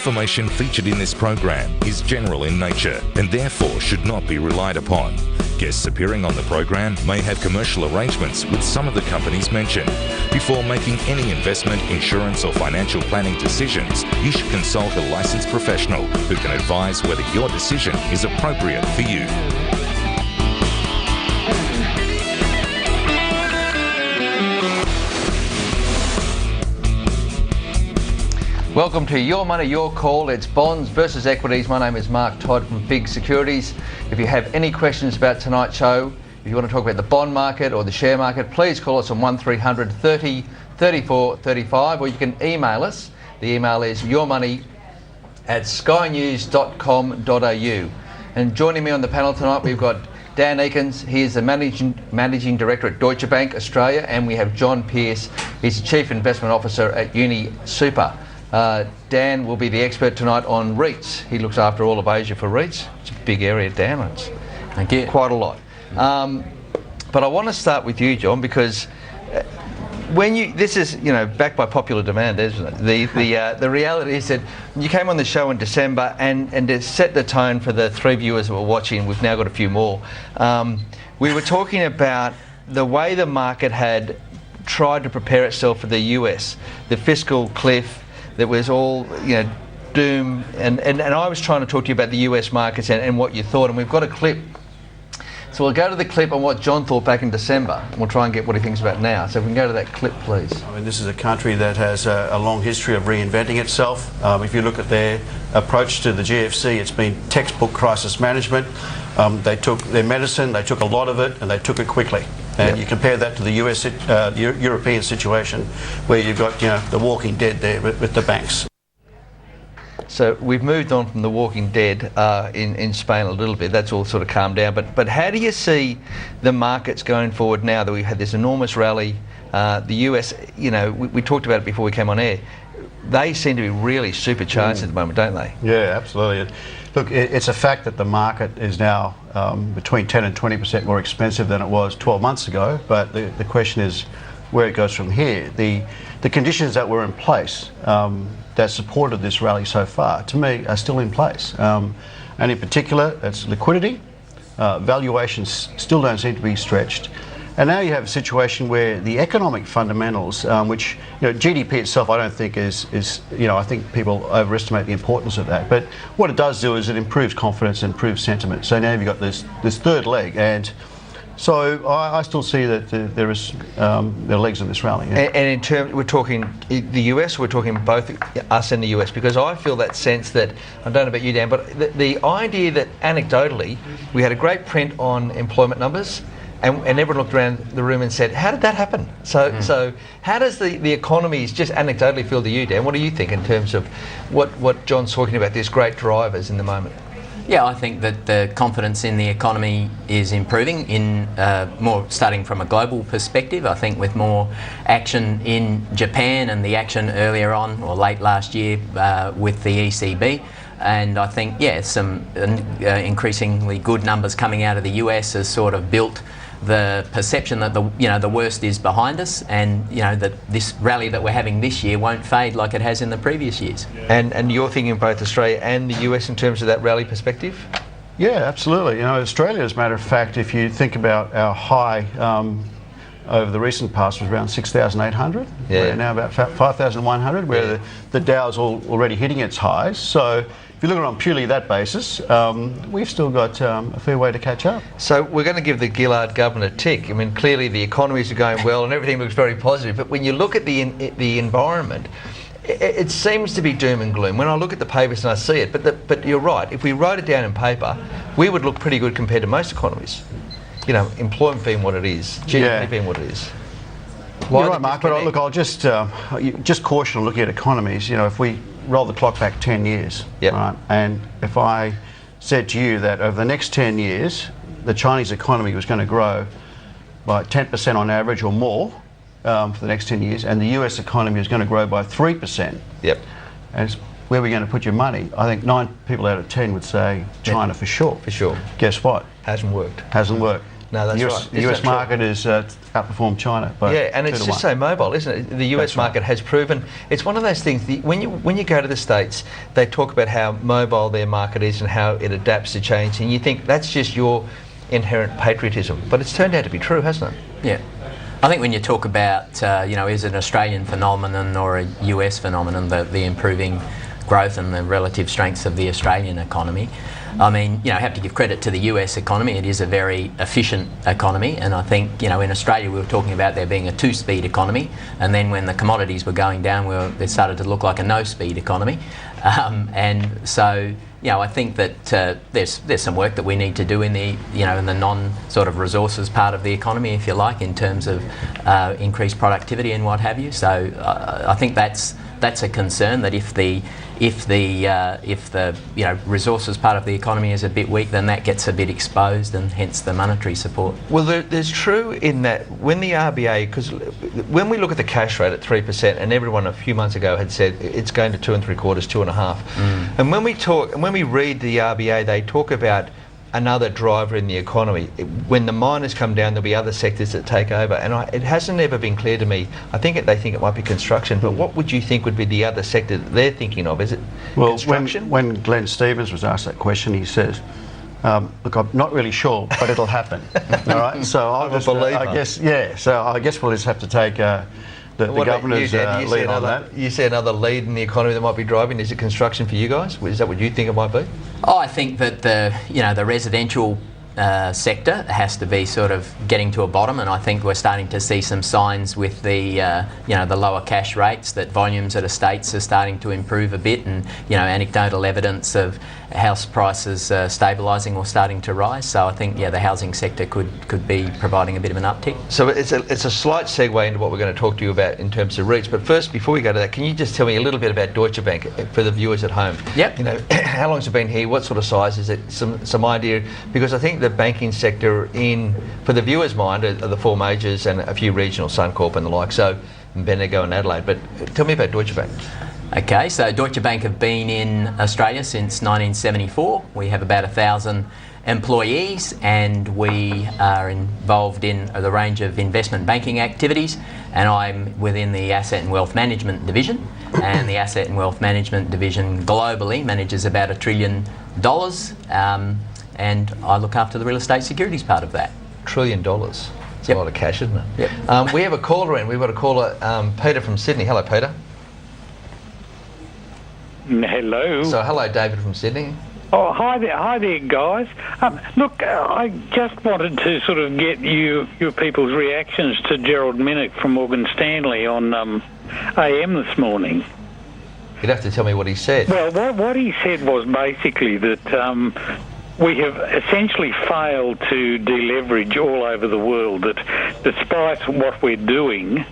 information featured in this program is general in nature and therefore should not be relied upon. Guests appearing on the program may have commercial arrangements with some of the companies mentioned. Before making any investment, insurance or financial planning decisions, you should consult a licensed professional who can advise whether your decision is appropriate for you. Welcome to Your Money, Your Call. It's bonds versus equities. My name is Todd from FIIG Securities. If you have any questions about tonight's show, if you want to talk about the bond market or the share market, please call us on 1300 30 34 35, or you can email us. The email is yourmoney@skynews.com.au. And joining me on the panel tonight, we've got Dan Eakins. He is the Managing Director at Deutsche Bank Australia, and we have John Pearce. He's the Chief Investment Officer at Uni Super. Dan will be the expert tonight on REITs. He looks after all of Asia for REITs. It's a big area, Dan. It's Thank you. Quite a lot. But I want to start with you, John, because this is backed by popular demand, isn't it? The reality is that you came on the show in December, and to set the tone for the three viewers that were watching, we've now got a few more. We were talking about the way the market had tried to prepare itself for the US, the fiscal cliff. That was all, doom, and I was trying to talk to you about the US markets and what you thought, and we've got a clip. So we'll go to the clip on what John thought back in December, and we'll try and get what he thinks about now. So if we can go to that clip, please. I mean, this is a country that has a long history of reinventing itself. If you look at their approach to the GFC, it's been textbook crisis management. They took their medicine, they took a lot of it, and they took it quickly. And you compare that to the US, European situation, where you've got the Walking Dead there with the banks. So we've moved on from the Walking Dead in Spain a little bit. That's all sort of calmed down. But how do you see the markets going forward now that we've had this enormous rally? The US, we talked about it before we came on air. They seem to be really supercharged at the moment, don't they? Yeah, absolutely. Look, it's a fact that the market is now between 10 and 20% more expensive than it was 12 months ago, but the question is where it goes from here. The conditions that were in place that supported this rally so far, to me, are still in place. And in particular, it's liquidity. Valuations still don't seem to be stretched. And now you have a situation where the economic fundamentals, which GDP itself, I don't think is I think people overestimate the importance of that. But what it does do is it improves confidence, improves sentiment. So now you've got this third leg, and so I still see that there are legs in this rally. Yeah. And in terms, we're talking the US, we're talking both us and the US, because I feel that sense that, I don't know about you, Dan, but the idea that anecdotally we had a great print on employment numbers. And everyone looked around the room and said, how did that happen? So how does the economies just anecdotally feel to you, Dan? What do you think in terms of what John's talking about, these great drivers in the moment? Yeah, I think that the confidence in the economy is improving in more starting from a global perspective. I think with more action in Japan and the action earlier on or late last year with the ECB. And I think, some increasingly good numbers coming out of the US has sort of built the perception that the worst is behind us, and that this rally that we're having this year won't fade like it has in the previous years. And you're thinking both Australia and the US in terms of that rally perspective? Yeah, absolutely. Australia, as a matter of fact, if you think about our high over the recent past was around 6,800. Yeah. We're now about 5,100, where the Dow's already hitting its highs. So if you look at it on purely that basis, we've still got a fair way to catch up. So we're going to give the Gillard government a tick. I mean, clearly the economies are going well and everything looks very positive. But when you look at the environment, it seems to be doom and gloom. When I look at the papers and I see it, but you're right. If we wrote it down in paper, we would look pretty good compared to most economies. Employment being what it is, GDP being what it is. You're right, Mark, but look, I'll just caution on looking at economies. If we roll the clock back 10 years, right, and if I said to you that over the next 10 years, the Chinese economy was going to grow by 10% on average or more for the next 10 years, and the US economy is going to grow by 3%. Yep. And where are we going to put your money? I think 9 people out of 10 would say China for sure. For sure. Guess what? Hasn't worked. Hasn't worked. No, that's right. The US market is outperformed China. Yeah, and it's just so mobile, isn't it? The US market has proven it's one of those things. When you go to the States, they talk about how mobile their market is and how it adapts to change, and you think that's just your inherent patriotism, but it's turned out to be true, hasn't it? Yeah. I think when you talk about, is it an Australian phenomenon or a US phenomenon, the improving growth and the relative strengths of the Australian economy, I mean, I have to give credit to the US economy. It is a very efficient economy, and I think, in Australia we were talking about there being a two-speed economy, and then when the commodities were going down, it started to look like a no-speed economy, and so. I think that there's some work that we need to do in the in the non-sort of resources part of the economy, if you like, in terms of increased productivity and what have you. So I think that's a concern, that if the resources part of the economy is a bit weak, then that gets a bit exposed, and hence the monetary support. Well, there's true in that when the RBA, because when we look at the cash rate at 3%, and everyone a few months ago had said it's going to 2 3/4, 2.5, and when we read the RBA, they talk about another driver in the economy. When the miners come down, there'll be other sectors that take over, and it hasn't ever been clear to me. I think they think it might be construction, but what would you think would be the other sector that they're thinking of? Is it construction? When Glenn Stevens was asked that question, he says, look, I'm not really sure, but it'll happen. All right, so I guess we'll just have to take the governor's lead on that. You see another lead in the economy that might be driving? Is it construction for you guys? Is that what you think it might be? Oh, I think that the residential sector has to be sort of getting to a bottom, and I think we're starting to see some signs with the the lower cash rates that volumes at estates are starting to improve a bit, and anecdotal evidence of house prices stabilising or starting to rise. So I think the housing sector could be providing a bit of an uptick. So it's a slight segue into what we're going to talk to you about in terms of REITs. But first, before we go to that, can you just tell me a little bit about Deutsche Bank for the viewers at home? Yep. How long has it been here? What sort of size is it? Some idea, because I think the banking sector for the viewers' mind are the four majors and a few regional, Suncorp and the like. So Bendigo and Adelaide. But tell me about Deutsche Bank. Okay, so Deutsche Bank have been in Australia since 1974. We have about 1,000 employees, and we are involved in the range of investment banking activities, and I'm within the Asset and Wealth Management division, and the Asset and Wealth Management division globally manages about $1 trillion, and I look after the real estate securities part of that. $1 trillion. It's a lot of cash, isn't it? Yep. We have a caller in. We've got a caller, Peter from Sydney. Hello, Peter. Hello. So, hello, David from Sydney. Oh, hi there, guys. Look, I just wanted to sort of get your people's reactions to Gerald Minnick from Morgan Stanley on AM this morning. You'd have to tell me what he said. Well, what he said was basically that we have essentially failed to deleverage all over the world, that despite what we're doing,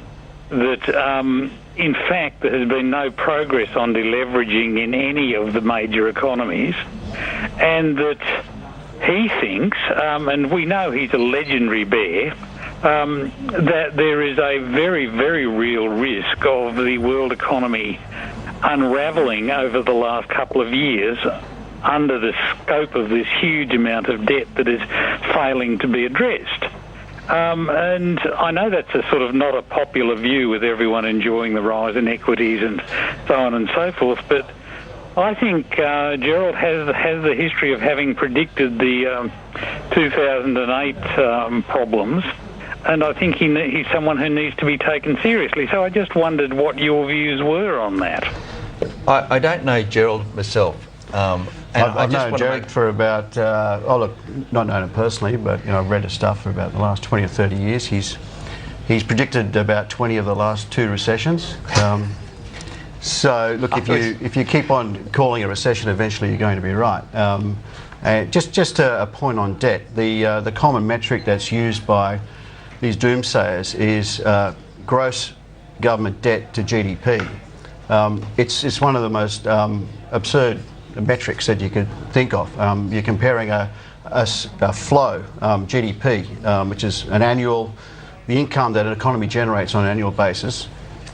that in fact there has been no progress on deleveraging in any of the major economies, and that he thinks, and we know he's a legendary bear, that there is a very, very real risk of the world economy unravelling over the last couple of years under the scope of this huge amount of debt that is failing to be addressed. And I know that's a sort of not a popular view with everyone enjoying the rise in equities and so on and so forth, but I think Gerald has the history of having predicted the 2008 problems, and I think he's someone who needs to be taken seriously. So I just wondered what your views were on that. I don't know Gerald myself. I've known Gerald for about, not known him personally, but I've read his stuff for about the last 20 or 30 years. He's predicted about 20 of the last 2 recessions. So look, if you keep on calling a recession, eventually you're going to be right. Just a point on debt. The common metric that's used by these doomsayers is gross government debt to GDP. It's one of the most absurd metrics that you could think of. You're comparing a flow, GDP, which is the income that an economy generates on an annual basis,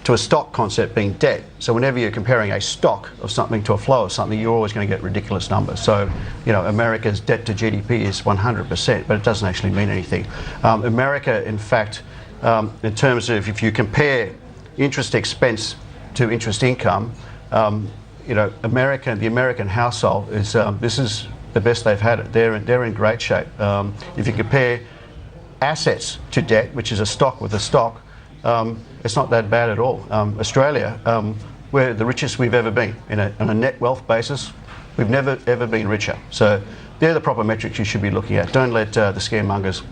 to a stock concept being debt. So whenever you're comparing a stock of something to a flow of something, you're always going to get ridiculous numbers. So, you know, America's debt to GDP is 100%, but it doesn't actually mean anything. America, in fact, in terms of if you compare interest expense to interest income, you know, the American household is this is the best they've had it. They're in great shape. If you compare assets to debt, which is a stock with a stock, it's not that bad at all. Australia, we're the richest we've ever been on a net wealth basis. We've never ever been richer. So they're the proper metrics you should be looking at. Don't let the scaremongers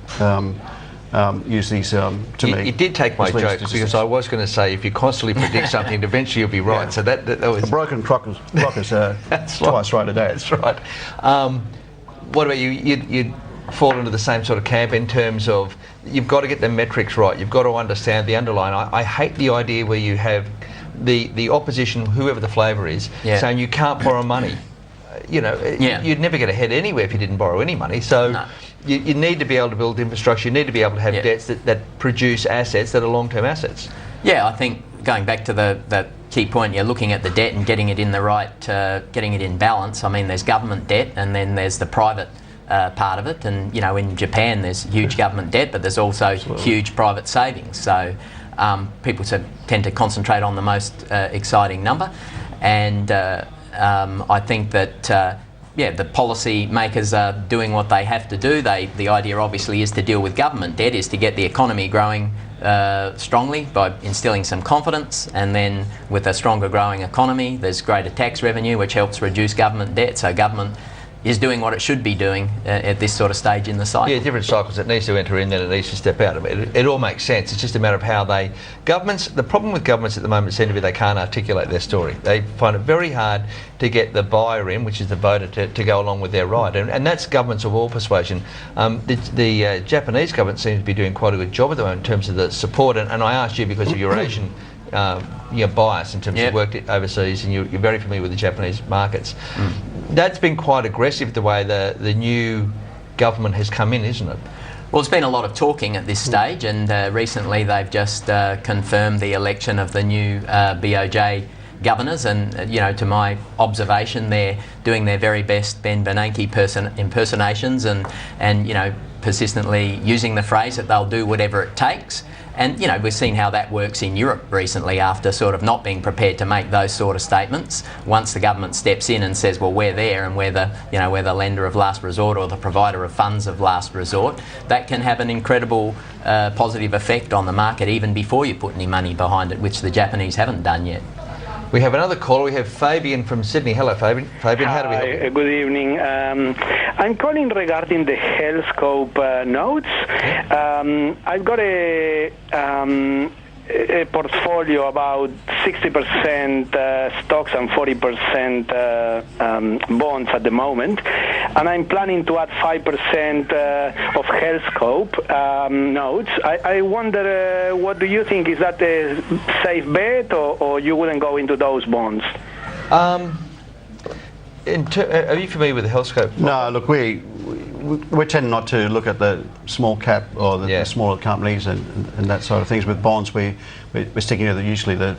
use these to me. You did take my joke because I was going to say if you constantly predict something, eventually you'll be right. Yeah. So that was a broken clock is twice right a day. That's right. What about you? You'd fall into the same sort of camp in terms of you've got to get the metrics right. You've got to understand the underlying. I hate the idea where you have the opposition, whoever the flavour is, saying you can't borrow money. You'd never get ahead anywhere if you didn't borrow any money. So you need to be able to build infrastructure. You need to be able to have debts that produce assets that are long-term assets. Yeah, I think going back to the key point, you're looking at the debt and getting it in the right, getting it in balance. I mean, there's government debt and then there's the private part of it, and you know, in Japan there's huge government debt, but there's also huge private savings. So people tend to concentrate on the most exciting number, and I think that the policy makers are doing what they have to do. The idea obviously is to deal with government debt, is to get the economy growing strongly by instilling some confidence, and then with a stronger growing economy there's greater tax revenue which helps reduce government debt. So government is doing what it should be doing at this sort of stage in the cycle. Yeah, different cycles. It needs to enter in, then it needs to step out. It all makes sense. It's just a matter of how the problem with governments at the moment seems to be they can't articulate their story. They find it very hard to get the buyer in, which is the voter, to go along with their ride. And that's governments of all persuasion. The Japanese government seems to be doing quite a good job at the moment in terms of the support. And I asked you because of your Asian bias in terms of work overseas, and you're very familiar with the Japanese markets. That's been quite aggressive the way the new government has come in, isn't it? Well, there's been a lot of talking at this stage, and recently they've just confirmed the election of the new BOJ governors, and you know, to my observation, they're doing their very best Ben Bernanke impersonations, and you know, persistently using the phrase that they'll do whatever it takes. And you know, we've seen how that works in Europe recently after sort of not being prepared to make those sort of statements. Once the government steps in and says, well, we're there and we're the lender of last resort or the provider of funds of last resort, that can have an incredible positive effect on the market even before you put any money behind it, which the Japanese haven't done yet. We have another caller. We have Fabian from Sydney. Hello, Fabian. Fabian, how do we help you? Good evening. I'm calling regarding the HealthScope notes. I've got a portfolio about 60% stocks and 40% bonds at the moment, and I'm planning to add 5% of HealthScope notes. I wonder, what do you think? Is that a safe bet, or you wouldn't go into those bonds? Are you familiar with the HealthScope? No, look, we tend not to look at the small cap or the smaller companies and that sort of things. With bonds, we're sticking to usually the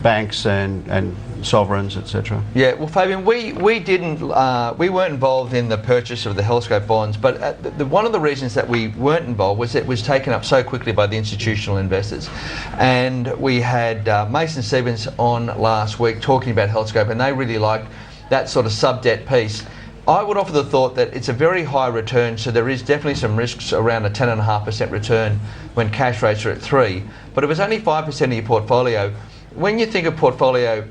banks and sovereigns, etc. Yeah, well, Fabian, we weren't involved in the purchase of the HealthScope bonds, but one of the reasons that we weren't involved was it was taken up so quickly by the institutional investors. And we had Mason Stevens on last week talking about HealthScope, and they really liked that sort of sub-debt piece. I would offer the thought that it's a very high return, so there is definitely some risks around a 10.5% return when cash rates are at 3%. But if it's only 5% of your portfolio, when you think of portfolio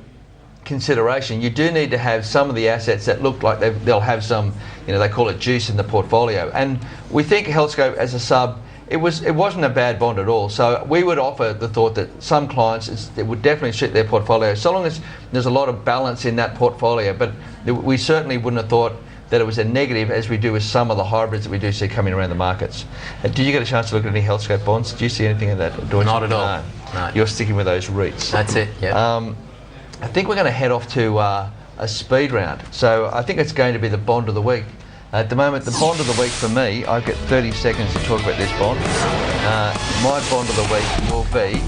consideration, you do need to have some of the assets that look like they'll have some, they call it juice in the portfolio. And we think HealthScope as a sub, it wasn't a bad bond at all. So we would offer the thought that some clients, it would definitely suit their portfolio, so long as there's a lot of balance in that portfolio. But we certainly wouldn't have thought that it was a negative, as we do with some of the hybrids that we do see coming around the markets. Did you get a chance to look at any HealthScope bonds? Do you see anything in that? Not at all. No. You're sticking with those REITs. That's it, yeah. I think we're going to head off to a speed round. So I think it's going to be the bond of the week. At the moment, the bond of the week for me, I've got 30 seconds to talk about this bond. My bond of the week will be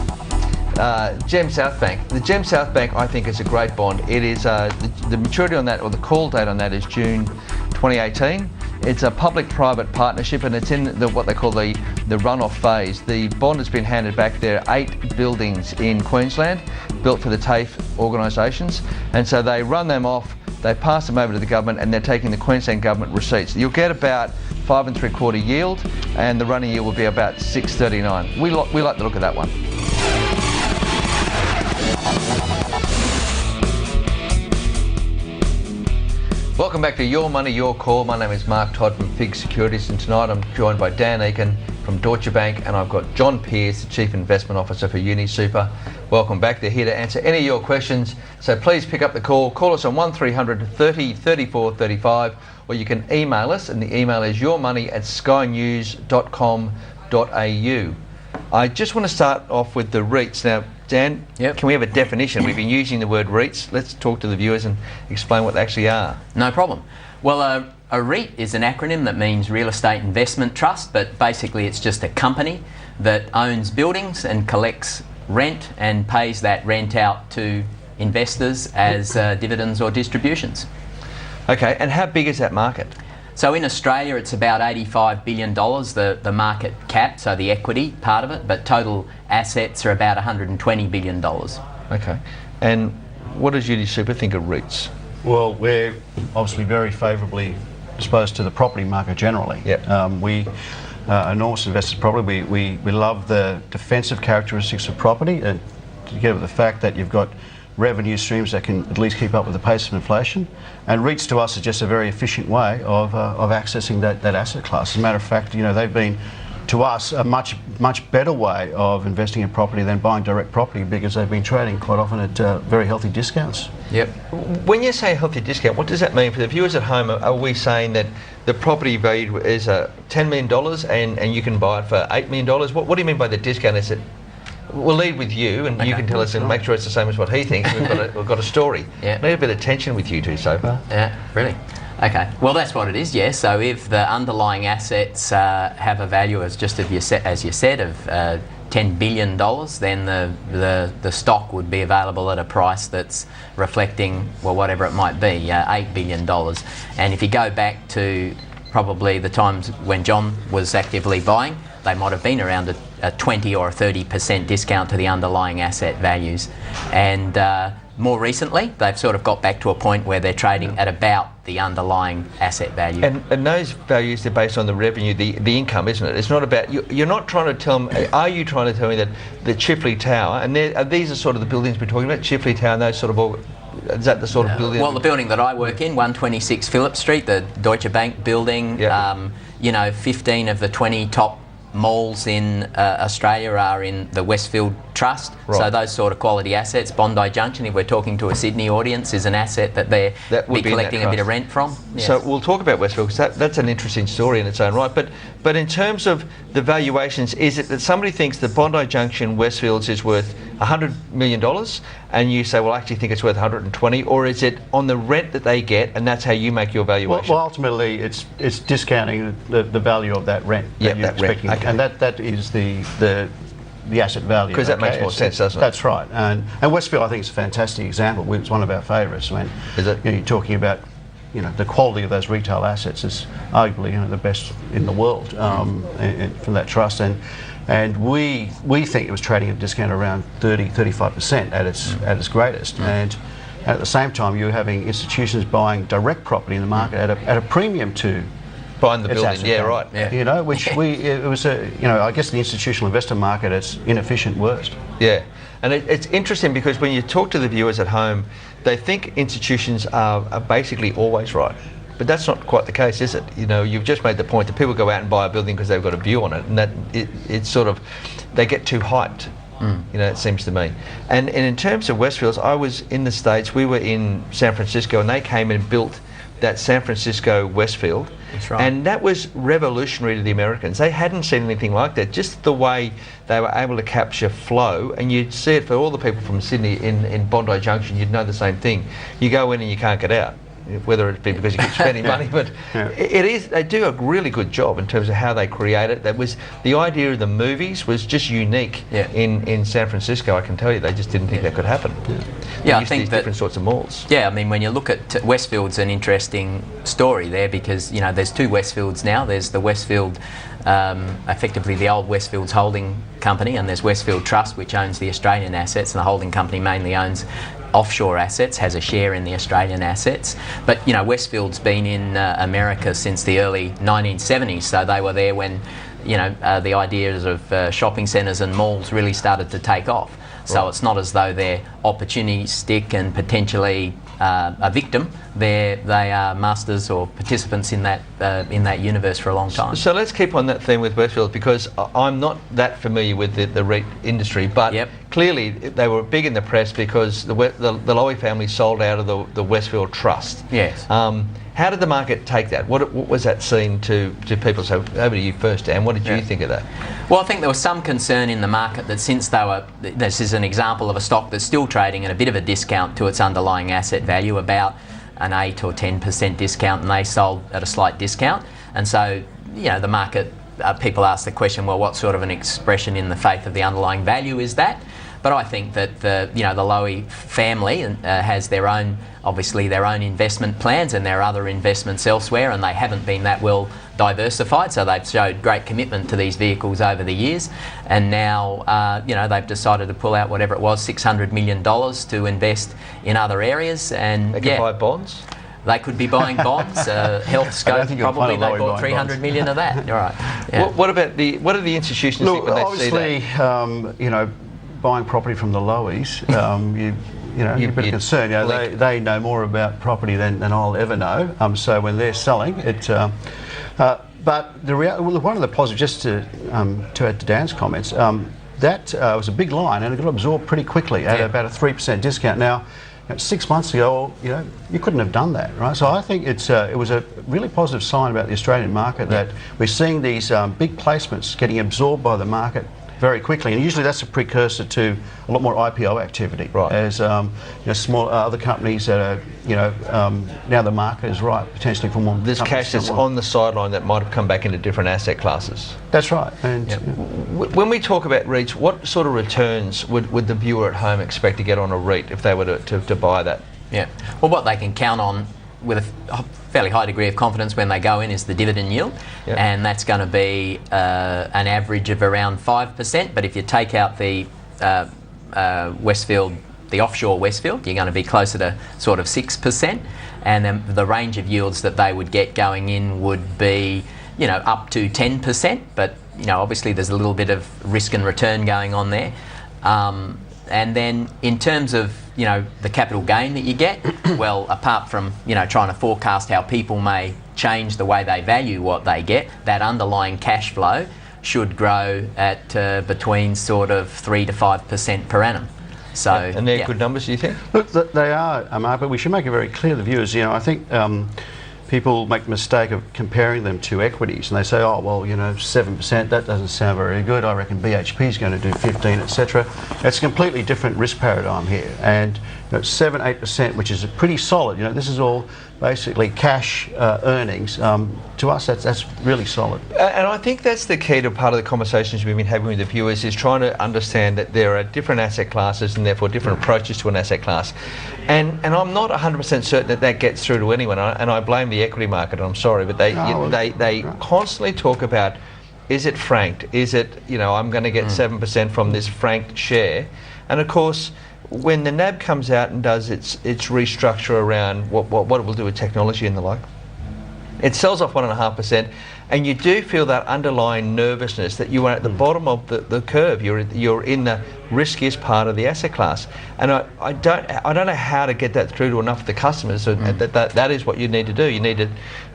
Gem South Bank. The Gem South Bank, I think, is a great bond. It is the maturity on that, or the call date on that, is June 2018. It's a public-private partnership, and it's in what they call the run-off phase. The bond has been handed back. There are 8 buildings in Queensland built for the TAFE organisations, and so they run them off. They pass them over to the government, and they're taking the Queensland government receipts. You'll get about 5 3/4 yield, and the running yield will be about 6.39. We like the look of that one. Welcome back to Your Money, Your Call. My name is Mark Todd from FIIG Securities, and tonight I'm joined by Dan Eakin from Deutsche Bank, and I've got John Pearce, the Chief Investment Officer for UniSuper. Welcome back. They're here to answer any of your questions, so please pick up the call. Call us on 1300 30 34 35, or you can email us, and the email is yourmoney@skynews.com.au. I just want to start off with the REITs. Now, Dan, Can we have a definition? We've been using the word REITs. Let's talk to the viewers and explain what they actually are. No problem. Well, a REIT is an acronym that means Real Estate Investment Trust, but basically it's just a company that owns buildings and collects rent and pays that rent out to investors as dividends or distributions. Okay, and how big is that market? So in Australia, it's about $85 billion, the market cap, so the equity part of it, but total assets are about $120 billion. Okay. And what does UniSuper think of REITs? Well, we're obviously very favourably disposed to the property market generally. Yep. We are enormous investors in property. We love the defensive characteristics of property, together with the fact that you've got revenue streams that can at least keep up with the pace of inflation. And REITs to us is just a very efficient way of accessing that asset class. As a matter of fact, they've been, to us, a much better way of investing in property than buying direct property, because they've been trading quite often at very healthy discounts. Yep. When you say a healthy discount, what does that mean for the viewers at home? Are we saying that the property value is $10 million and you can buy it for $8 million? What do you mean by the discount? Is it? We'll lead with you, and you can tell us and make sure it's the same as what he thinks. We've got a story. Yeah. Need a bit of tension with you two so far. Yeah, really. Okay. Well, that's what it is. Yeah. So if the underlying assets have a value, as you said, of $10 billion, then the stock would be available at a price that's reflecting, well, whatever it might be, $8 billion. And if you go back to probably the times when John was actively buying, they might have been around a 20 or a 30% discount to the underlying asset values. And more recently, they've sort of got back to a point where they're trading at about the underlying asset value. And those values, they're based on the revenue, the income, isn't it? It's not about, you're not trying to tell me, are you trying to tell me that the Chifley Tower, and these are sort of the buildings we're talking about, Chifley Tower and those sort of, is that the sort of building? Well, the building that I work in, 126 Phillip Street, the Deutsche Bank building, 15 of the 20 top malls in Australia are in the Westfield Trust, so those sort of quality assets. Bondi Junction, if we're talking to a Sydney audience, is an asset that they're be collecting a bit of rent from. Yes. So we'll talk about Westfield, because that's an interesting story in its own right. But in terms of the valuations, is it that somebody thinks that Bondi Junction Westfields is worth $100 million, and you say, well, I actually think it's worth 120, or is it on the rent that they get, and that's how you make your valuation? Well, ultimately, it's discounting the value of that rent that you're expecting, and that is the asset value. Because that makes more sense, doesn't it? That's right. And Westfield, I think, is a fantastic example. It's one of our favourites. When you're talking about, the quality of those retail assets is arguably the best in the world from that trust. And we think it was trading at a discount around 30-35% at its greatest. And at the same time, you're having institutions buying direct property in the market at a premium to buying the building. Yeah, right. Yeah. Which it was I guess the institutional investor market, it's inefficient worst. Yeah, and it's interesting because when you talk to the viewers at home, they think institutions are basically always right. But that's not quite the case, is it? You've just made the point that people go out and buy a building because they've got a view on it, and that it's sort of, they get too hyped. It seems to me. And in terms of Westfields, I was in the States. We were in San Francisco, and they came and built that San Francisco Westfield. That's right. And that was revolutionary to the Americans. They hadn't seen anything like that. Just the way they were able to capture flow, and you'd see it for all the people from Sydney in Bondi Junction, you'd know the same thing. You go in and you can't get out. whether it be because you keep spending money, but they do a really good job in terms of how they create it. That was the idea of the movies was just unique in San Francisco. I can tell you, they just didn't think that could happen. I think that different sorts of malls. Yeah, I mean, when you look at Westfield's an interesting story there because there's two Westfields now. There's the Westfield, effectively the old Westfield's holding company, and there's Westfield Trust, which owns the Australian assets, and the holding company mainly owns offshore assets, has a share in the Australian assets. But Westfield's been in America since the early 1970s, so they were there when the ideas of shopping centres and malls really started to take off. So it's not as though they're opportunistic and potentially a victim. They are masters or participants in that universe for a long time. So let's keep on that theme with Westfield, because I'm not that familiar with the REIT industry, but clearly they were big in the press because the Lowy family sold out of the Westfield Trust. Yes. How did the market take that? What was that seen to people? So over to you first, Dan. What did you think of that? Well, I think there was some concern in the market that since this is an example of a stock that's still trading at a bit of a discount to its underlying asset value, about an 8 or 10% discount, and they sold at a slight discount. And so, the market, people ask the question, well, what sort of an expression in the faith of the underlying value is that? But I think that the Lowy family has their own investment plans, and there are other investments elsewhere, and they haven't been that well diversified. So they've showed great commitment to these vehicles over the years, and now they've decided to pull out whatever it was, $600 million to invest in other areas. And they could buy bonds. They could be buying bonds. Healthscope, probably they bought $300 million of that. All right. Yeah. What are the institutions think when they see that? Buying property from the Lowys, you're a bit concerned. They know more about property than I'll ever know. So when they're selling it, but one of the positives, just to add to Dan's comments, that was a big line and it got absorbed pretty quickly at about a 3% discount. Now, 6 months ago, you couldn't have done that, right? So I think it was a really positive sign about the Australian market that we're seeing these big placements getting absorbed by the market very quickly, and usually that's a precursor to a lot more IPO activity. Right. As small other companies that are, now the market is right potentially for more. There's cash that's on the sideline that might have come back into different asset classes. That's right. And when we talk about REITs, what sort of returns would the viewer at home expect to get on a REIT if they were to buy that? Yeah. Well, what they can count on with a fairly high degree of confidence when they go in is the dividend yield, and that's going to be an average of around 5%. But if you take out the Westfield, the offshore Westfield, you're going to be closer to sort of 6%. And then the range of yields that they would get going in would be, up to 10%. But obviously there's a little bit of risk and return going on there. And then in terms of the capital gain that you get, well, apart from trying to forecast how people may change the way they value what they get, that underlying cash flow should grow at between sort of 3 to 5% per annum. So, and they're good numbers, do you think? Look, they are, Mark, but we should make it very clear to the viewers. I think people make the mistake of comparing them to equities, and they say, oh, well, 7%, that doesn't sound very good. I reckon BHP is going to do 15, etc. It's a completely different risk paradigm here, and 7, 8%, which is pretty solid. This is all basically cash earnings. To us, that's really solid. And I think that's the key to part of the conversations we've been having with the viewers, is trying to understand that there are different asset classes and therefore different approaches to an asset class. And I'm not 100% certain that gets through to anyone, and I blame the equity market, I'm sorry, but they constantly talk about, is it franked? Is it, I'm going to get 7% from this franked share? And of course, when the NAB comes out and does its restructure around what it will do with technology and the like, it sells off 1.5%, and you do feel that underlying nervousness that you are at the bottom of the curve. You're in the riskiest part of the asset class, and I don't know how to get that through to enough of the customers. So that is what you need to do. You need to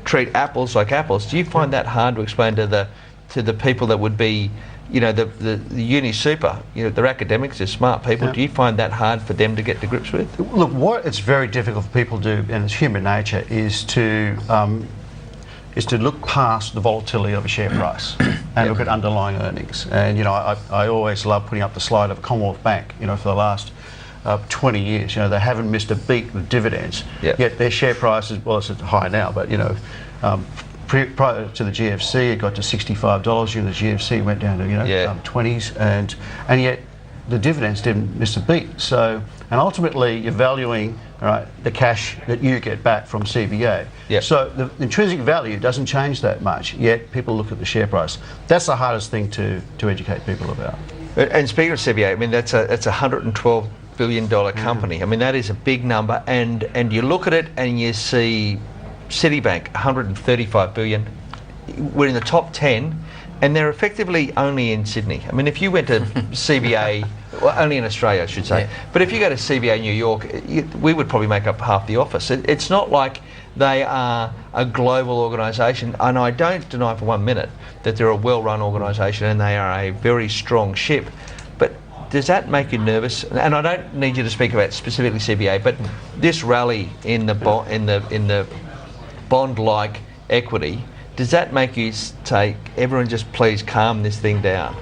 treat apples like apples. Do you find that hard to explain to the people that would be, the uni super, they're academics, they're smart people. Do you find that hard for them to get to grips with? Look, what it's very difficult for people to do, and it's human nature, is to look past the volatility of a share price and look at underlying earnings. And I always love putting up the slide of Commonwealth Bank, for the last 20 years. You know, they haven't missed a beat with dividends. Yep. Yet their share price is, well, it's high now, but you know, prior to the GFC, it got to $65. During the GFC, went down to 20s, and yet the dividends didn't miss a beat. So, and ultimately, you're valuing the cash that you get back from CBA. Yep. So the intrinsic value doesn't change that much. Yet people look at the share price. That's the hardest thing to educate people about. And speaking of CBA, I mean that's a $112 billion company. I mean that is a big number, and you look at it and you see Citibank, 135 billion. We're in the top 10, and they're effectively only in Sydney. I mean, if you went to CBA, well, only in Australia, I should say. Yeah. But if you go to CBA New York, we would probably make up half the office. It's not like they are a global organisation, and I don't deny for 1 minute that they're a well-run organisation and they are a very strong ship. But does that make you nervous? And I don't need you to speak about specifically CBA, but this rally in the bond-like equity, does that make you say, everyone just please calm this thing down?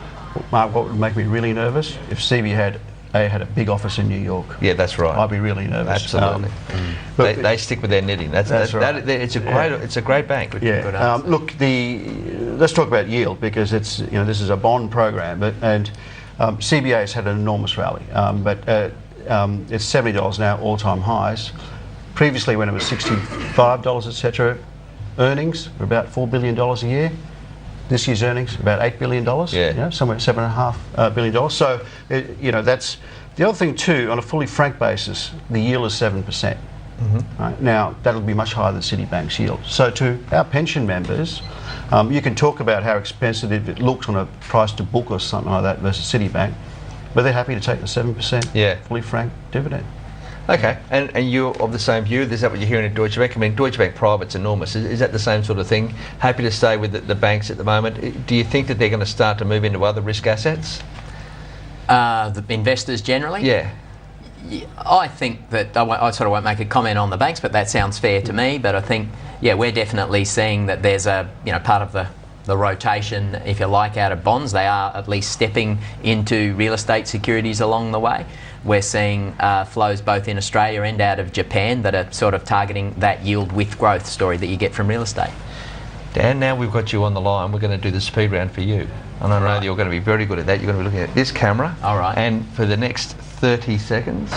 Mark, what would make me really nervous? If CBA had a big office in New York. Yeah, that's right. I'd be really nervous. Absolutely. They stick with their knitting. That's right. It's a great bank. Yeah. Look, let's talk about yield, because it's this is a bond program, and CBA has had an enormous rally, but it's $70 now, all-time highs. Previously, when it was $65, etc., earnings were about $4 billion a year. This year's earnings about $8 billion. Yeah. Somewhere at $7.5 billion. So, that's the other thing too. On a fully franked basis, the yield is 7%. Mm-hmm. Right? Now that'll be much higher than Citibank's yield. So to our pension members, you can talk about how expensive it looks on a price to book or something like that versus Citibank, but they're happy to take the 7% fully franked dividend. Okay, and you're of the same view? Is that what you're hearing at Deutsche Bank? I mean, Deutsche Bank Private's enormous. Is that the same sort of thing? Happy to stay with the banks at the moment. Do you think that they're going to start to move into other risk assets? The investors generally? Yeah. I think that I sort of won't make a comment on the banks, but that sounds fair to me. But I think, we're definitely seeing that there's a part of the rotation, if you like, out of bonds. They are at least stepping into real estate securities along the way. We're seeing flows both in Australia and out of Japan that are sort of targeting that yield with growth story that you get from real estate. Dan, now we've got you on the line. We're going to do the speed round for you. And I know that you're going to be very good at that. You're going to be looking at this camera. All right. And for the next 30 seconds,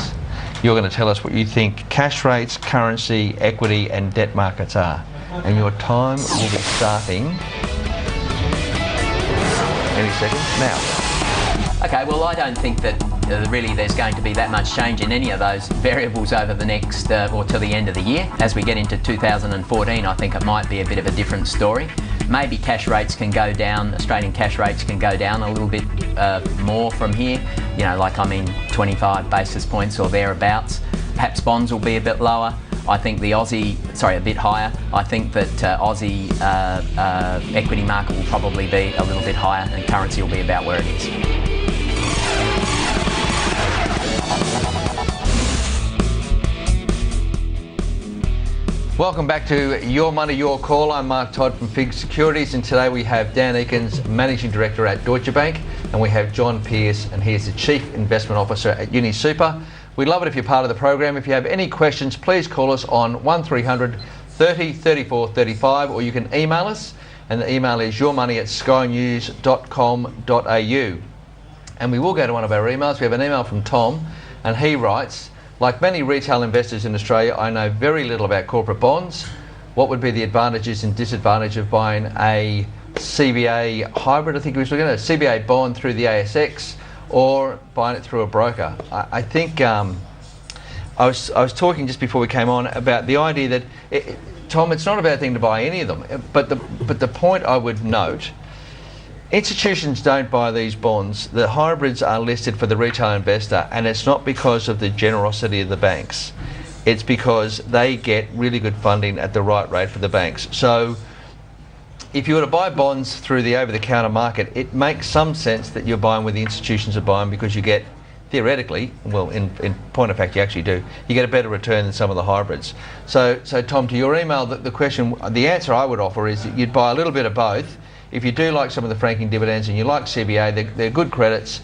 you're going to tell us what you think cash rates, currency, equity and debt markets are. And your time will be starting any second now. Okay, well, I don't think that really there's going to be that much change in any of those variables over the next, or till the end of the year. As we get into 2014, I think it might be a bit of a different story. Maybe cash rates can go down, Australian cash rates can go down a little bit more from here, 25 basis points or thereabouts. Perhaps bonds will be a bit lower. I think the a bit higher. I think that Aussie equity market will probably be a little bit higher, and currency will be about where it is. Welcome back to Your Money, Your Call. I'm Mark Todd from FIIG Securities, and today we have Dan Eakins, Managing Director at Deutsche Bank, and we have John Pearce, and he is the Chief Investment Officer at UniSuper. We'd love it if you're part of the program. If you have any questions, please call us on 1300 30 34 35, or you can email us, and the email is yourmoney@skynews.com.au. And we will go to one of our emails. We have an email from Tom, and he writes, like many retail investors in Australia, I know very little about corporate bonds. What would be the advantages and disadvantages of buying a CBA hybrid, I think he was looking at, a CBA bond through the ASX, or buying it through a broker? I think I was talking just before we came on about the idea that, Tom, it's not a bad thing to buy any of them, but the point I would note, institutions don't buy these bonds. The hybrids are listed for the retail investor, and it's not because of the generosity of the banks. It's because they get really good funding at the right rate for the banks. So if you were to buy bonds through the over-the-counter market, it makes some sense that you're buying where the institutions are buying, because you get, theoretically, well, in point of fact you actually do, you get a better return than some of the hybrids. So Tom, to your email, the answer I would offer is that you'd buy a little bit of both. If you do like some of the franking dividends and you like CBA, they're good credits,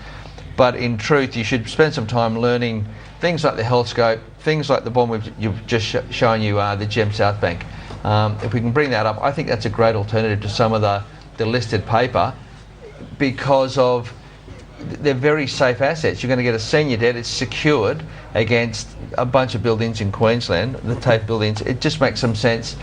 but in truth, you should spend some time learning things like the health scope, things like the bond you've just shown you, the Gem South Bank. If we can bring that up, I think that's a great alternative to some of the listed paper, because of they're very safe assets. You're going to get a senior debt, it's secured against a bunch of buildings in Queensland, the TAFE buildings. It just makes some sense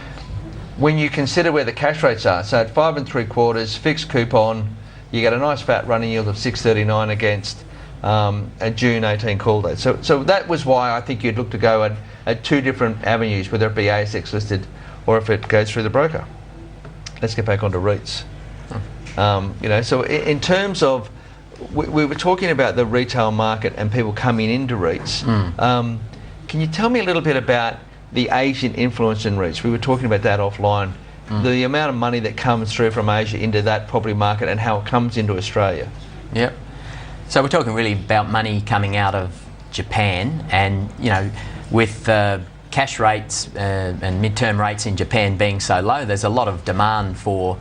when you consider where the cash rates are. So at 5 3/4 fixed coupon, you get a nice fat running yield of 6.39 against a June 18 call date. So that was why I think you'd look to go at two different avenues, whether it be ASX listed or if it goes through the broker. Let's get back onto REITs. So in terms of, we were talking about the retail market and people coming into REITs. Can you tell me a little bit about the Asian influence in REITs? We were talking about that offline. The amount of money that comes through from Asia into that property market and how it comes into Australia. Yep. So we're talking really about money coming out of Japan, and with cash rates and mid-term rates in Japan being so low, there's a lot of demand for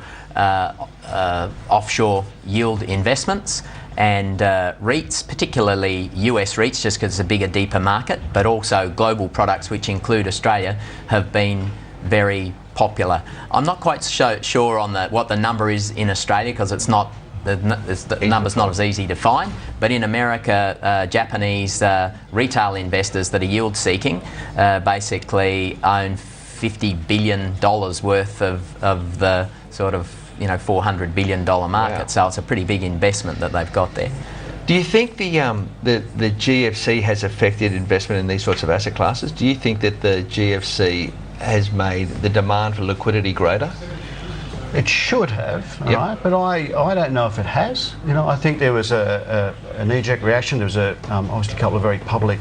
offshore yield investments, and REITs, particularly US REITs, just because it's a bigger, deeper market, but also global products, which include Australia, have been very popular. I'm not quite sure on what the number is in Australia, because it's not. The number's not as easy to find, but in America, Japanese retail investors that are yield seeking basically own $50 billion worth of the sort of $400 billion market. Wow. So it's a pretty big investment that they've got there. Do you think the GFC has affected investment in these sorts of asset classes? Do you think that the GFC has made the demand for liquidity greater? It should have, right? But I don't know if it has. I think there was a knee-jerk reaction. There was obviously a couple of very public,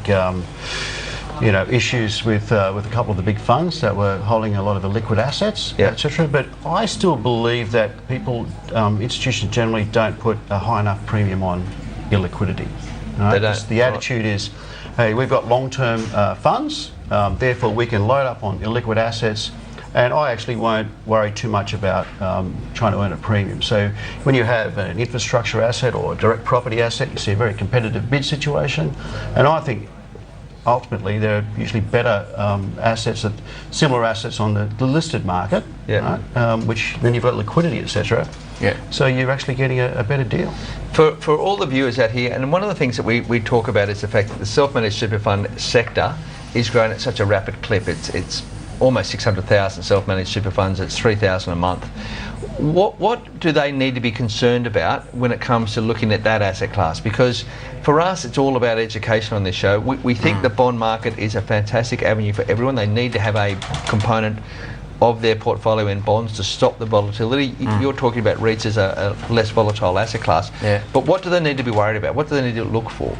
issues with a couple of the big funds that were holding a lot of the liquid assets, etc. But I still believe that people, institutions generally don't put a high enough premium on illiquidity. Right? The attitude is, hey, we've got long-term funds, therefore we can load up on illiquid assets. And I actually won't worry too much about trying to earn a premium. So when you have an infrastructure asset or a direct property asset, you see a very competitive bid situation. And I think ultimately there are usually better assets, similar assets on the listed market, right? Which then you've got liquidity, etc. Yeah. So you're actually getting a better deal. For all the viewers out here, and one of the things that we talk about is the fact that the self-managed super fund sector is growing at such a rapid clip. It's almost 600,000 self-managed super funds. It's 3,000 a month. What do they need to be concerned about when it comes to looking at that asset class? Because for us, it's all about education on this show. We think the bond market is a fantastic avenue for everyone. They need to have a component of their portfolio in bonds to stop the volatility. You're talking about REITs as a less volatile asset class. Yeah. But what do they need to be worried about? What do they need to look for?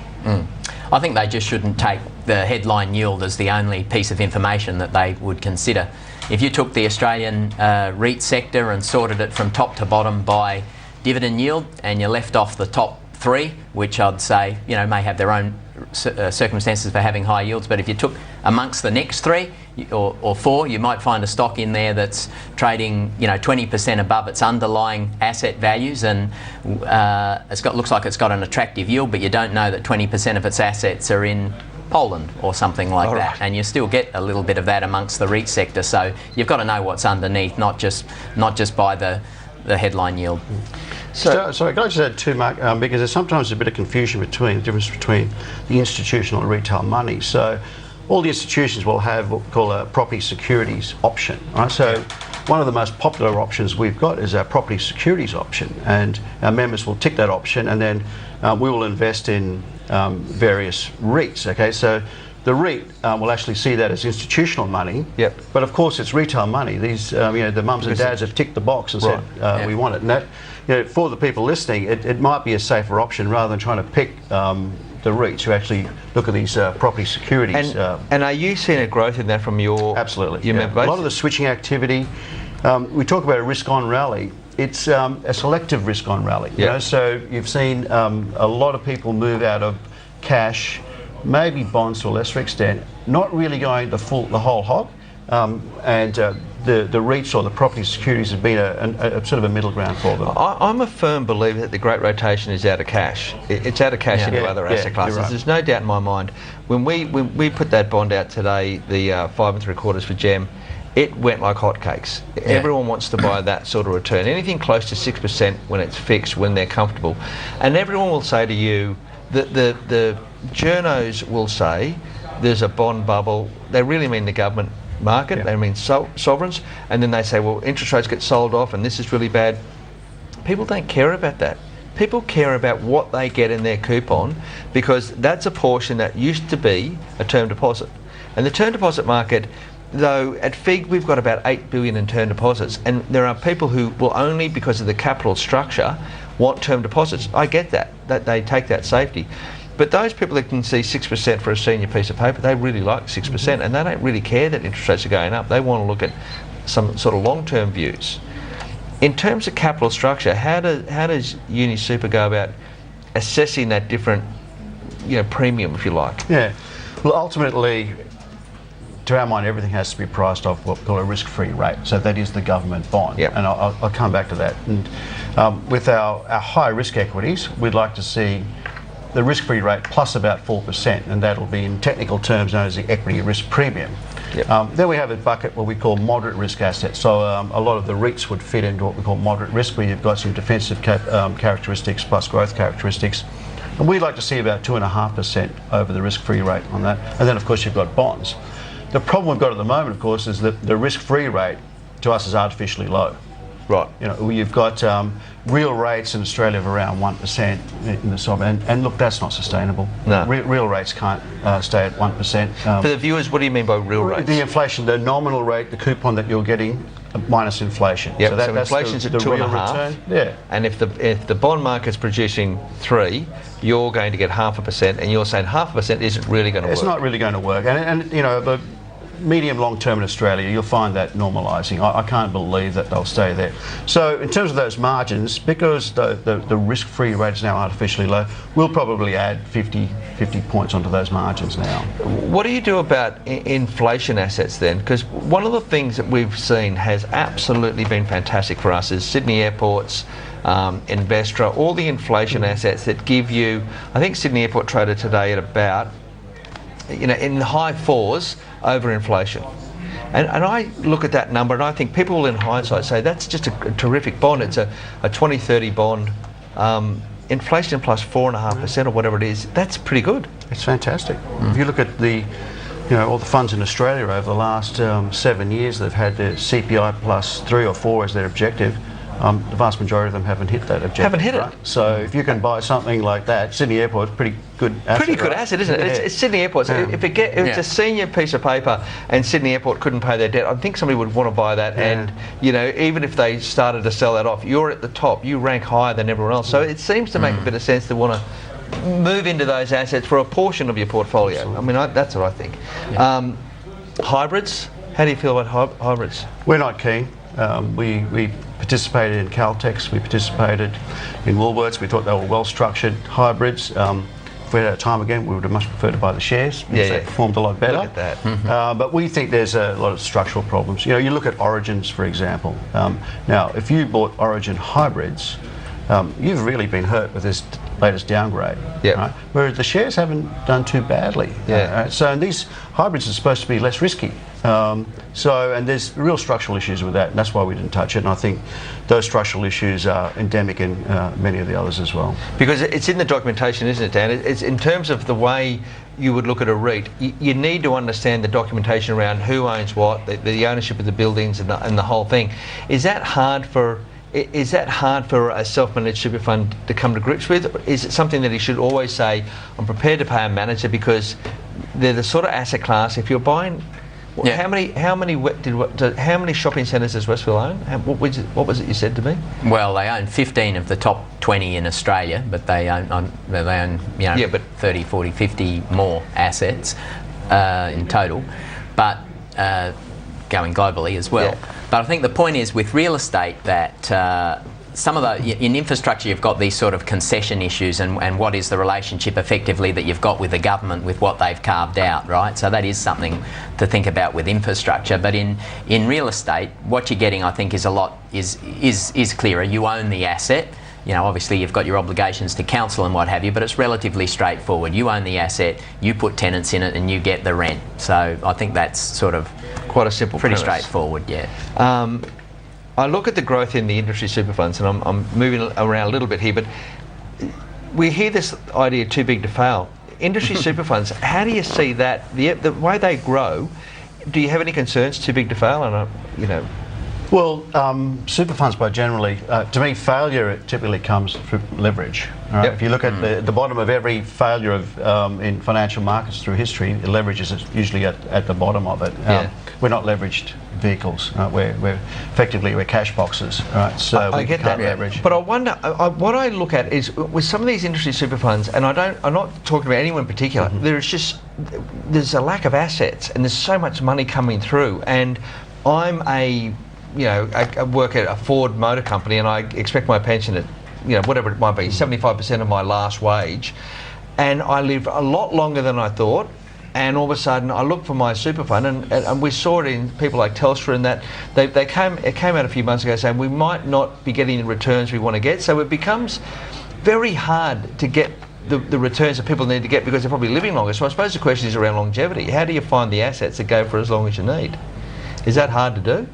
I think they just shouldn't take the headline yield as the only piece of information that they would consider. If you took the Australian REIT sector and sorted it from top to bottom by dividend yield, and you left off the top three, which I'd say may have their own circumstances for having high yields, but if you took amongst the next three or four, you might find a stock in there that's trading 20% above its underlying asset values, and looks like it's got an attractive yield, but you don't know that 20% of its assets are in Poland or something like that, and you still get a little bit of that amongst the REIT sector. So you've got to know what's underneath, not just by the headline yield. Sorry, can I just add too, Mark, because there's sometimes a bit of confusion between the difference between the institutional and retail money. So all the institutions will have what we call a property securities option, right? So one of the most popular options we've got is our property securities option, and our members will tick that option, and then we will invest in various REITs, okay? So the REIT will actually see that as institutional money, but of course it's retail money. These, the mums and dads have ticked the box and said, we want it. And that, for the people listening, it might be a safer option rather than trying to pick the REITs who actually look at these property securities. And are you seeing a growth in that from your member base? A lot of the switching activity, we talk about a risk-on rally. It's a selective risk-on rally. So you've seen a lot of people move out of cash, maybe bonds to a lesser extent, not really going the whole hog, and the REITs or the property securities have been a sort of a middle ground for them. I'm a firm believer that the great rotation is out of cash. It's out of cash into other asset classes. Right. There's no doubt in my mind. When we put that bond out today, the 5 3/4 for GEM, it went like hotcakes. Yeah. Everyone wants to buy that sort of return. Anything close to 6% when it's fixed, when they're comfortable. And everyone will say to you, that the journos will say there's a bond bubble. They really mean the government market. They mean sovereigns. And then they say, well, interest rates get sold off and this is really bad. People don't care about that. People care about what they get in their coupon, because that's a portion that used to be a term deposit. And the term deposit market, though, at FIIG we've got about 8 billion in term deposits, and there are people who will only, because of the capital structure, want term deposits. I get that they take that safety. But those people that can see 6% for a senior piece of paper, they really like 6%, and they don't really care that interest rates are going up. They want to look at some sort of long-term views. In terms of capital structure, how does Uni Super go about assessing that different, premium, if you like? Yeah, well, ultimately, to our mind, everything has to be priced off what we call a risk-free rate. So that is the government bond. Yep. And I'll come back to that. And with our high-risk equities, we'd like to see the risk-free rate plus about 4%, and that'll be in technical terms known as the equity risk premium. Yep. Then we have a bucket what we call moderate risk assets. So a lot of the REITs would fit into what we call moderate risk, where you've got some defensive characteristics plus growth characteristics. And we'd like to see about 2.5% over the risk-free rate on that. And then, of course, you've got bonds. The problem we've got at the moment, of course, is that the risk-free rate to us is artificially low. Right. You've got real rates in Australia of around 1% in the sovereign, and look, that's not sustainable. No. Real rates can't stay at 1%. For the viewers, what do you mean by real rates? The inflation, the nominal rate, the coupon that you're getting minus inflation. Yep. So, So inflation's at 2.5. Yeah. And if the bond market's producing 3, you're going to get 0.5%, and you're saying 0.5% isn't really going to work. It's not really going to work, and the medium long term in Australia, you'll find that normalising. I can't believe that they'll stay there. So in terms of those margins, because the risk-free rate is now artificially low, we'll probably add 50 points onto those margins now. What do you do about inflation assets then? Because one of the things that we've seen has absolutely been fantastic for us is Sydney Airport's Investra, all the inflation assets that give you, I think Sydney Airport traded today at about, in the high 4s over inflation. And I look at that number and I think people will in hindsight say that's just a terrific bond. It's a 2030 bond. Inflation plus 4.5% or whatever it is, that's pretty good. It's fantastic. If you look at all the funds in Australia over the last 7 years, they've had the CPI plus 3 or 4 as their objective. The vast majority of them haven't hit that objective. Haven't hit right? it. So if you can buy something like that, Sydney Airport is pretty good asset. Pretty good asset, isn't it? Yeah. It's Sydney Airport. So if it's a senior piece of paper and Sydney Airport couldn't pay their debt, I think somebody would want to buy that. Yeah. And even if they started to sell that off, you're at the top. You rank higher than everyone else. So it seems to make a bit of sense to want to move into those assets for a portion of your portfolio. Absolutely. I mean, that's what I think. Yeah. Hybrids. How do you feel about hybrids? We're not keen. We participated in Caltex, we participated in Woolworths. We thought they were well structured hybrids. If we had our time again, we would have much preferred to buy the shares because they performed a lot better. Look at that. But we think there's a lot of structural problems. You look at Origins, for example. Now, if you bought Origin hybrids, you've really been hurt with this latest downgrade. Yep. Right? Whereas the shares haven't done too badly. So these hybrids are supposed to be less risky. And there's real structural issues with that, and that's why we didn't touch it. And I think those structural issues are endemic in many of the others as well. Because it's in the documentation, isn't it, Dan? It's in terms of the way you would look at a REIT. You need to understand the documentation around who owns what, the ownership of the buildings, and the whole thing. Is that hard for a self-managed super fund to come to grips with? Or is it something that he should always say, I'm prepared to pay a manager because they're the sort of asset class, if you're buying... Yeah. How many shopping centres does Westfield own? What was it you said to me? Well, they own 15 of the top 20 in Australia, but they own 30, 40, 50 more assets in total, but going globally as well. Yeah. But I think the point is with real estate that some of the in infrastructure you've got these sort of concession issues, and what is the relationship effectively that you've got with the government with what they've carved out, right? So that is something to think about with infrastructure. But in real estate, what you're getting, I think, is a lot is clearer. You own the asset. You know, obviously you've got your obligations to council and what have you, but it's relatively straightforward. You own the asset, you put tenants in it, and you get the rent. So I think that's sort of quite a simple, pretty premise. straightforward. Yeah. I look at the growth in the industry super funds, and I'm moving around a little bit here, but we hear this idea too big to fail. Industry super funds, how do you see that? The way they grow, do you have any concerns too big to fail? And you know. Well, super funds, by generally, to me, failure typically comes through leverage. Right? Yep. If you look at the bottom of every failure of in financial markets through history, the leverage is usually at the bottom of it. We're not leveraged vehicles. We're effectively cash boxes. Right? So I get that. Leverage. But I wonder, what I look at is with some of these industry super funds, and I'm not talking about anyone in particular. Mm-hmm. There's a lack of assets, and there's so much money coming through, and I'm I work at a Ford Motor Company, and I expect my pension at, whatever it might be, 75% of my last wage, and I live a lot longer than I thought. And all of a sudden, I look for my super fund, and we saw it in people like Telstra, and that it came out a few months ago saying we might not be getting the returns we want to get. So it becomes very hard to get the returns that people need to get because they're probably living longer. So I suppose the question is around longevity. How do you find the assets that go for as long as you need? Is that hard to do?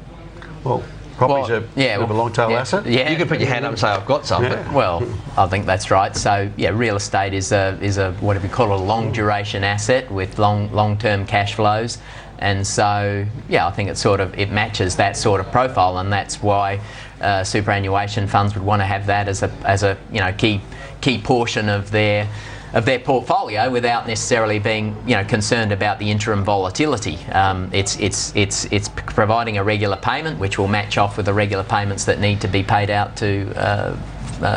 Well, property's a long tail asset. Yeah, you can put your hand up and say I've got some. Yeah. Well, I think that's right. So yeah, real estate is a what do we call it, a long duration asset with long term cash flows, and so I think it matches that sort of profile, and that's why superannuation funds would want to have that as a key portion of their portfolio without necessarily being concerned about the interim volatility. It's providing a regular payment which will match off with the regular payments that need to be paid out to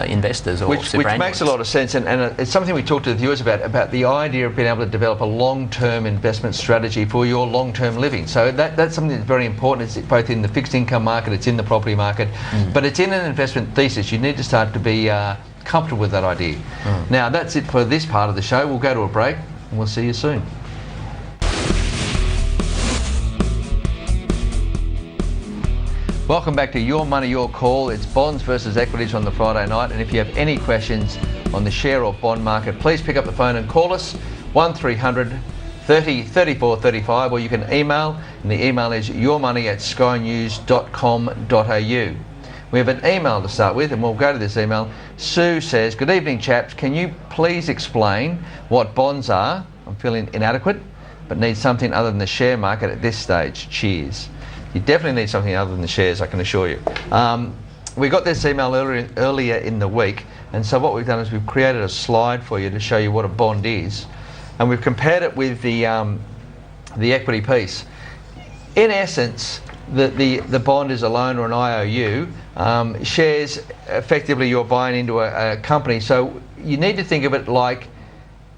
investors or superannuation. Which makes a lot of sense, and it's something we talked to the viewers about the idea of being able to develop a long-term investment strategy for your long-term living. So that's something that's very important. It's both in the fixed income market, it's in the property market, but it's in an investment thesis. You need to start to be comfortable with that idea. Now that's it for this part of the show. We'll go to a break and we'll see you soon. Welcome back to Your Money, Your Call. It's bonds versus equities on the Friday night, and if you have any questions on the share or bond market, please pick up the phone and call us 1300 30 34 35, or you can email, and the email is yourmoney@skynews.com.au. We have an email to start with, and we'll go to this email. Sue says, "Good evening, chaps. Can you please explain what bonds are? I'm feeling inadequate, but need something other than the share market at this stage. Cheers." You definitely need something other than the shares, I can assure you. We got this email earlier in the week, and so what we've done is we've created a slide for you to show you what a bond is, and we've compared it with the equity piece. In essence, the bond is a loan or an IOU. Shares, effectively you're buying into a company, so you need to think of it like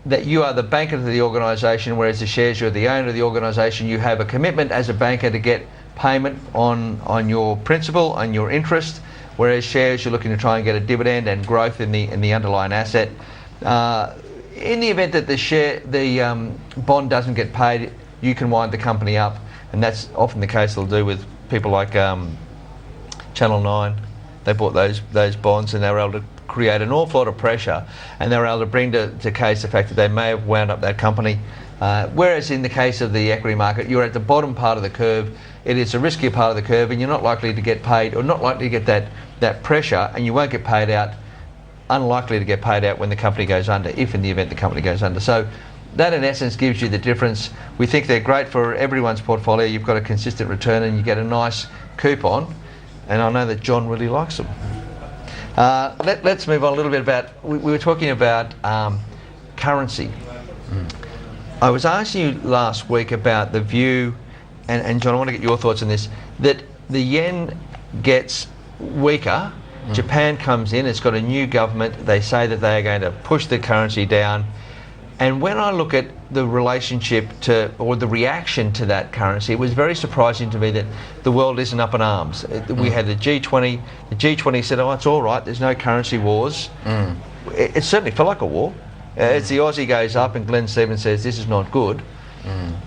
that you are the banker to the organisation, whereas the shares, you're the owner of the organisation. You have a commitment as a banker to get payment on your principal, on your interest, whereas shares, you're looking to try and get a dividend and growth in the underlying asset. In the event that the bond doesn't get paid, you can wind the company up, and that's often the case they'll do with people like Channel 9. They bought those bonds, and they were able to create an awful lot of pressure, and they were able to bring to case the fact that they may have wound up that company. Whereas in the case of the equity market, you're at the bottom part of the curve. It is a riskier part of the curve, and you're not likely to get paid, or not likely to get that pressure, and you won't get paid out, unlikely to get paid out when the company goes under, if in the event the company goes under. So that in essence gives you the difference. We think they're great for everyone's portfolio. You've got a consistent return and you get a nice coupon, and I know that John really likes them. Let's move on a little bit about, we were talking about currency. I was asking you last week about the view, and John, I want to get your thoughts on this, that the yen gets weaker, Japan comes in, it's got a new government, they say that they are going to push the currency down, And when I look at the relationship to, or the reaction to that currency, it was very surprising to me that the world isn't up in arms. We had the G20. The G20 said, "Oh, it's all right. There's no currency wars." It certainly felt like a war. As the Aussie goes up and Glenn Stevens says, "This is not good."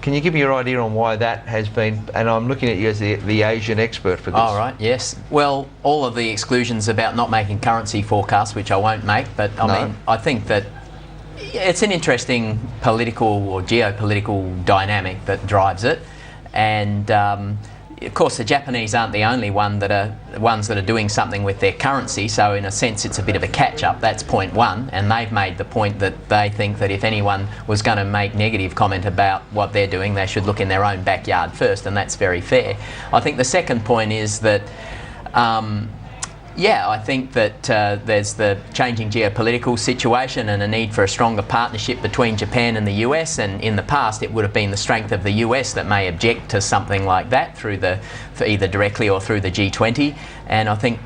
Can you give me your idea on why that has been? And I'm looking at you as the Asian expert for this. All right, yes. Well, all of the exclusions about not making currency forecasts, which I won't make, but I mean, I think that it's an interesting political or geopolitical dynamic that drives it. And of course, the Japanese aren't the only ones that are doing something with their currency. So in a sense, it's a bit of a catch-up. That's point one. And they've made the point that they think that if anyone was going to make negative comment about what they're doing, they should look in their own backyard first, and that's very fair. I think the second point is that I think that there's the changing geopolitical situation and a need for a stronger partnership between Japan and the US, and in the past it would have been the strength of the US that may object to something like that for either directly or through the G20, and I think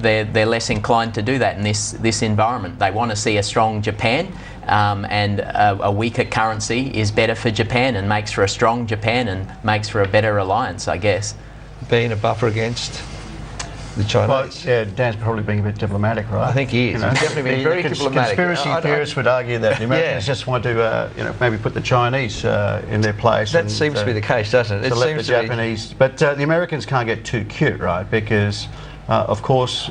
they're less inclined to do that in this environment. They want to see a strong Japan, and a weaker currency is better for Japan and makes for a strong Japan and makes for a better alliance, I guess. Being a buffer against the Chinese. Well, yeah, Dan's probably being a bit diplomatic, right? I think he is. He's definitely been very diplomatic. Conspiracy theorists would argue that the Americans just want to, maybe put the Chinese in their place. That seems to be the case, doesn't it? It seems the Japanese, but the Americans can't get too cute, right? Because, of course,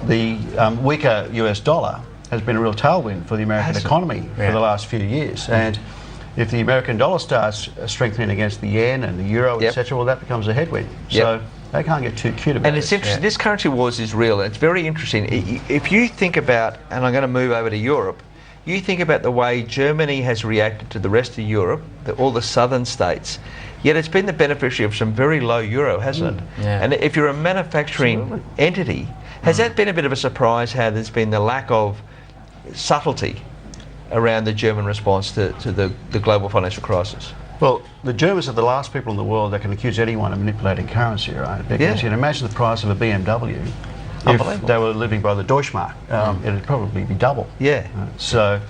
the weaker US dollar has been a real tailwind for the American economy for the last few years, and if the American dollar starts strengthening against the yen and the euro, etc., well, that becomes a headwind. So they can't get too cute about it. And it's interesting, this currency wars is real, and it's very interesting. If you think about, and I'm going to move over to Europe, you think about the way Germany has reacted to the rest of Europe, all the southern states, yet it's been the beneficiary of some very low euro, hasn't it? Yeah. And if you're a manufacturing entity, has that been a bit of a surprise, how there's been the lack of subtlety around the German response to the global financial crisis? Well, the Germans are the last people in the world that can accuse anyone of manipulating currency, right? Because you can imagine the price of a BMW. If they were living by the Deutschmark, it'd probably be double. Yeah. So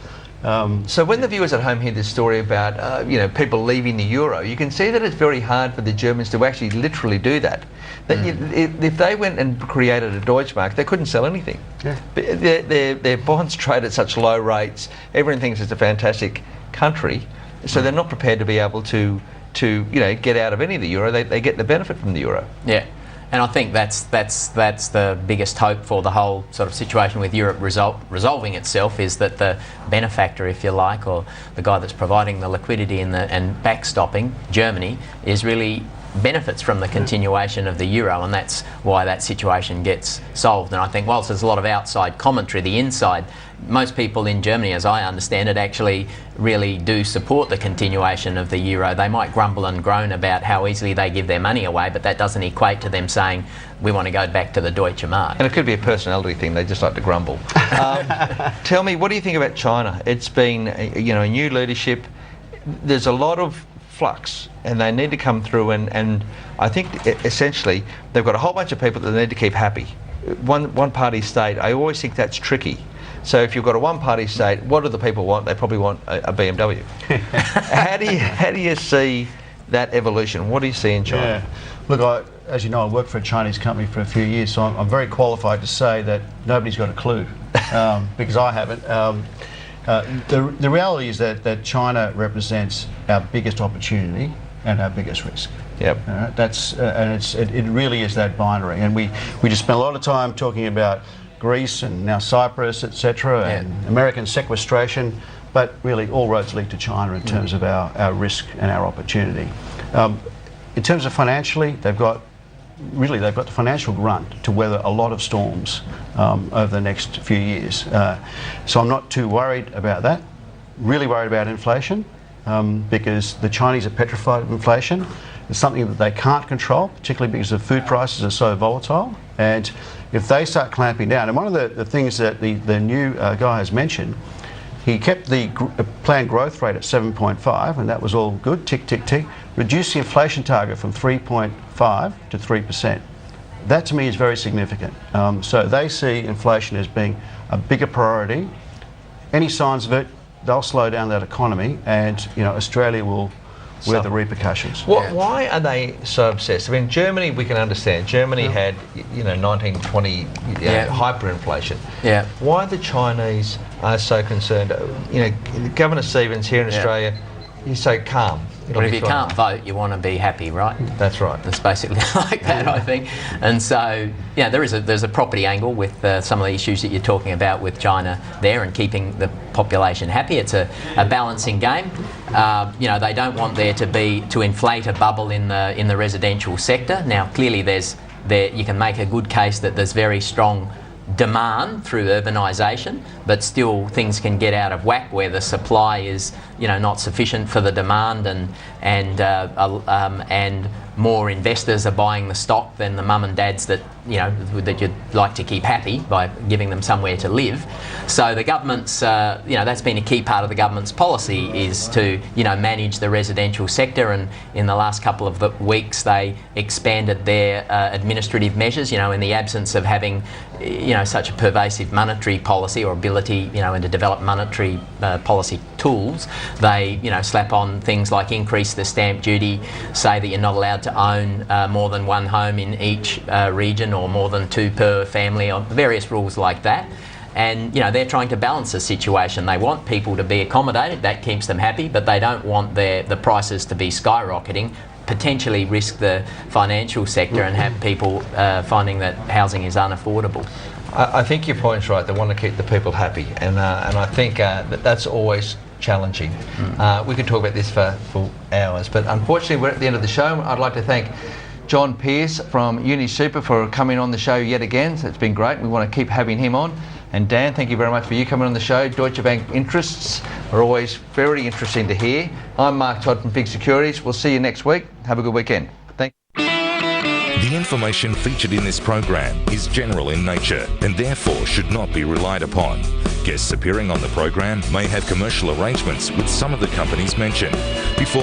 when the viewers at home hear this story about people leaving the euro, you can see that it's very hard for the Germans to actually literally do that. If they went and created a Deutschmark, they couldn't sell anything. Yeah. Their bonds trade at such low rates. Everyone thinks it's a fantastic country, so they're not prepared to be able to get out of any of the euro. They get the benefit from the euro. Yeah. And I think that's the biggest hope for the whole sort of situation with Europe resolving itself, is that the benefactor, if you like, or the guy that's providing the liquidity and backstopping, Germany, is really benefits from the continuation of the euro, and that's why that situation gets solved. And I think whilst there's a lot of outside commentary, the inside, most people in Germany, as I understand it, actually really do support the continuation of the euro. They might grumble and groan about how easily they give their money away, but that doesn't equate to them saying we want to go back to the Deutsche Mark. And it could be a personality thing, they just like to grumble. Tell me, what do you think about China? It's been a new leadership. There's a lot of flux, and they need to come through, and I think essentially they've got a whole bunch of people that they need to keep happy. One party state, I always think that's tricky. So if you've got a one party state, what do the people want? They probably want a BMW. How do you see that evolution? What do you see in China? Yeah. Look, as you know, I worked for a Chinese company for a few years, so I'm very qualified to say that nobody's got a clue, because I haven't. The reality is that China represents our biggest opportunity and our biggest risk. Yep. It really is that binary. And we just spent a lot of time talking about Greece and now Cyprus, etc., and American sequestration, but really all roads lead to China in terms of our risk and our opportunity. In terms of financially, they've got the financial grunt to weather a lot of storms over the next few years. So I'm not too worried about that. Really worried about inflation, because the Chinese are petrified of inflation. It's something that they can't control, particularly because the food prices are so volatile. And if they start clamping down, and one of the things that the new guy has mentioned, he kept the planned growth rate at 7.5, and that was all good, tick, tick, tick. Reduced the inflation target from 3.5 to 3%. That to me is very significant. So they see inflation as being a bigger priority. Any signs of it, they'll slow down that economy, and Australia will wear the repercussions. Why are they so obsessed? I mean, Germany, we can understand. Germany had 1920 hyperinflation. Yeah. Why the Chinese are so concerned? Governor Stevens here in Australia, he's so calm. But if you can't vote, you want to be happy, right? That's right. It's basically like that, I think. And so, there's a property angle with some of the issues that you're talking about with China there and keeping the population happy. It's a balancing game. They don't want there to inflate a bubble in the residential sector. Now, clearly, you can make a good case that there's very strong demand through urbanisation, but still things can get out of whack where the supply is not sufficient for the demand, and more investors are buying the stock than the mum and dads that you'd like to keep happy by giving them somewhere to live. So the government's that's been a key part of the government's policy, is to manage the residential sector, and in the last couple of weeks they expanded their administrative measures. In the absence of having such a pervasive monetary policy or ability and to develop monetary policy tools, they slap on things like increase the stamp duty, say that you're not allowed to own more than one home in each region, or more than two per family, or various rules like that. And they're trying to balance the situation. They want people to be accommodated, that keeps them happy, but they don't want the prices to be skyrocketing, potentially risk the financial sector and have people finding that housing is unaffordable. I think your point's right. They want to keep the people happy, and I think that's always challenging. We could talk about this for hours, but unfortunately we're at the end of the show. I'd like to thank John Pearce from UniSuper for coming on the show yet again. So it's been great. We want to keep having him on. And Dan, thank you very much for you coming on the show. Deutsche Bank interests are always very interesting to hear. I'm Mark Todd from FIIG Securities. We'll see you next week. Have a good weekend. Thank you. The information featured in this program is general in nature and therefore should not be relied upon. Guests appearing on the program may have commercial arrangements with some of the companies mentioned. Before